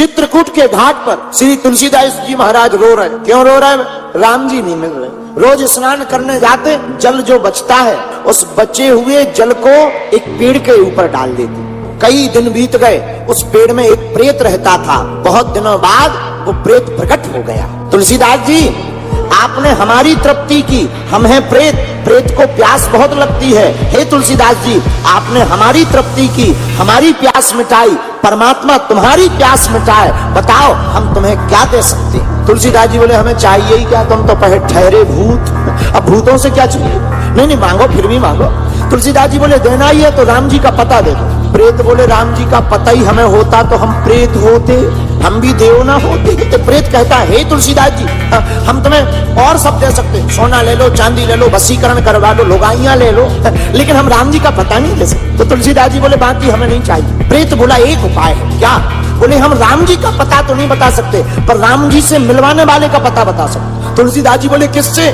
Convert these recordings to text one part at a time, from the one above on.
चित्रकूट के घाट पर श्री तुलसीदास जी महाराज रो रहे। क्यों रो रहे? राम जी नहीं मिल रहे। रोज स्नान करने जाते, जल जो बचता है उस बचे हुए जल को एक पेड़ के ऊपर डाल देते। कई दिन बीत गए, उस पेड़ में एक प्रेत रहता था। बहुत दिनों बाद वो प्रेत प्रकट हो गया। तुलसीदास जी, आपने हमारी तृप्ति की, हम हैं प्रेत, प्रेत को प्यास बहुत लगती है। हे तुलसीदास जी, आपने हमारी तृप्ति की, हमारी प्यास मिटाई, परमात्मा तुम्हारी प्यास मिटाए, बताओ हम तुम्हें क्या दे सकते हैं? तुलसीदास जी बोले, हमें चाहिए ही क्या, तुम तो ठहरे भूत, अब भूतों से क्या चाहिए? नहीं मांगो, फिर भी मांगो। तुलसीदास जी बोले, देना ही है तो राम जी का पता दे दो। प्रेत बोले, राम जी का पता ही हमें होता तो हम प्रेत होते, हम भी देव ना होते। तो प्रेत कहता है, हे तुलसीदास जी, हम तुम्हें और सब दे सकते, सोना ले लो, चांदी ले लो, वशीकरण करवा लो, लोगाइयां ले लो, लेकिन हम राम जी का पता नहीं दे सकते। तो तुलसीदास जी बोले, बाकी हमें नहीं चाहिए। प्रेत बोला, एक उपाय है। क्या? बोले, हम राम जी का पता तो नहीं बता सकते, पर राम जी से मिलवाने वाले का पता बता सकते। तुलसीदास जी बोले, किससे?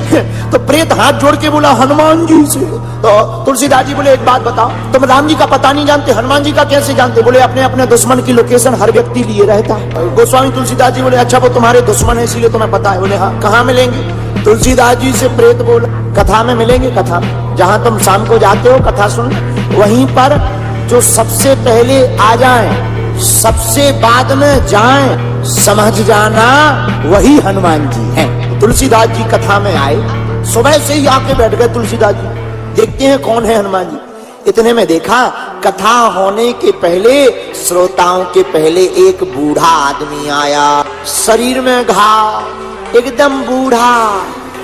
तो प्रेत हाथ जोड़ के बोला, हनुमान जी से। तो तुलसीदास जी बोले, एक बात बताओ, तुम राम जी का पता नहीं जानते, हनुमान जी का कैसे जानते? बोले, अपने अपने दुश्मन की लोकेशन हर व्यक्ति लिए रहता है। गोस्वामी तुलसीदास जी बोले, अच्छा वो तुम्हारे दुश्मन है इसीलिए तुम्हें पता है? बोले, हाँ। कहाँ मिलेंगे? तुलसीदास जी से प्रेत बोला, कथा में मिलेंगे। कथा में, जहां तुम शाम को जाते हो कथा सुन, वहीं पर जो सबसे पहले आ जाए, सबसे बाद में जाएं, समझ जाना वही हनुमान जी हैं। तुलसीदास जी कथा में आए, सुबह से ही आके बैठ गए तुलसीदास जी, देखते हैं कौन है हनुमान जी। इतने में देखा, कथा होने के पहले, श्रोताओं के पहले एक बूढ़ा आदमी आया, शरीर में घाव, एकदम बूढ़ा,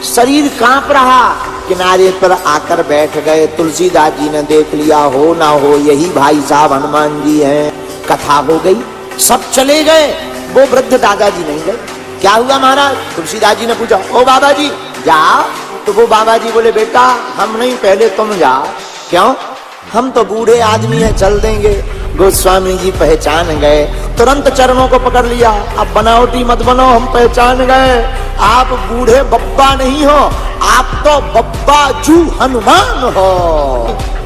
शरीर कांप रहा, किनारे पर आकर बैठ गए। तुलसीदास जी ने देख लिया, हो ना हो यही भाई साहब हनुमान जी हैं। कथा हो गई, सब चले गए, वो वृद्ध दादाजी नहीं गए। क्या हुआ महाराज? तुलसीदास जी ने पूछा, ओ बाबा जी जाओ। तो वो बाबा जी बोले, बेटा हम नहीं, पहले तुम जाओ। क्यों? हम तो बूढ़े आदमी हैं, चल देंगे। गोस्वामी जी पहचान गए, तुरंत चरणों को पकड़ लिया। अब बनावटी मत बनो, हम पहचान गए, आप बूढ़े बब्बा नहीं हो, आप तो बब्बा जू हनुमान हो।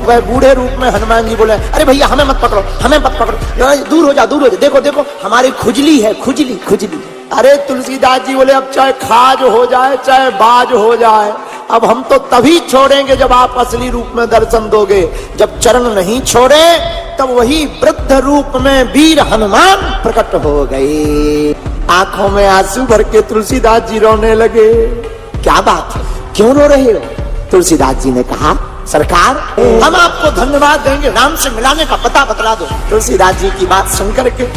वह बूढ़े रूप में हनुमान जी बोले, अरे भैया हमें मत पकड़ो, हमें मत पकड़ो, दूर हो जा, दूर हो जा, देखो देखो हमारी खुजली है, खुजली खुजली। अरे तुलसीदास जी बोले, अब चाहे खाज हो जाए, चाहे बाज हो जाए, अब हम तो तभी छोड़ेंगे जब आप असली रूप में दर्शन दोगे। जब चरण नहीं छोड़े तब वही वृद्ध रूप में वीर हनुमान प्रकट हो गए। आंखों में आंसू भर के तुलसीदास जी रोने लगे। क्या बात है, क्यों रो रहे हो? तुलसीदास जी ने कहा, सरकार हम आपको धन्यवाद देंगे, राम से मिलाने का पता बतला दो। तुलसीदास जी की बात सुनकर के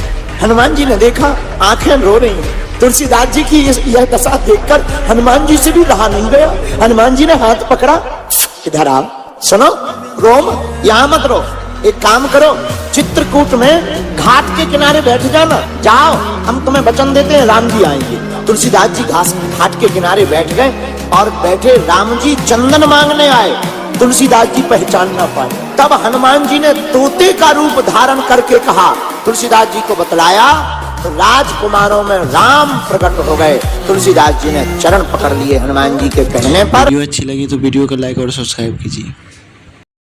हनुमान जी ने देखा, आंखें रो रही हैं। तुलसीदास जी की यह दशा देखकर हनुमान जी से भी रहा नहीं गया। हनुमान जी ने हाथ पकड़ा, इधर आओ, सुनो, रोम यहाँ मत रो, एक काम करो, चित्रकूट में घाट के किनारे बैठ जाना, जाओ, हम तुम्हें वचन देते हैं राम जी आएंगे। तुलसीदास जी घाट के किनारे बैठ गए और बैठे, राम जी चंदन मांगने आए। तुलसीदास जी पहचान ना पाए, तब हनुमान जी ने तोते का रूप धारण करके कहा, तुलसीदास जी को बतलाया, तो राजकुमारों में राम प्रकट हो गए। तुलसीदास जी ने चरण पकड़ लिए हनुमान जी के कहने पर। वीडियो अच्छी लगी तो वीडियो को लाइक और सब्सक्राइब कीजिए।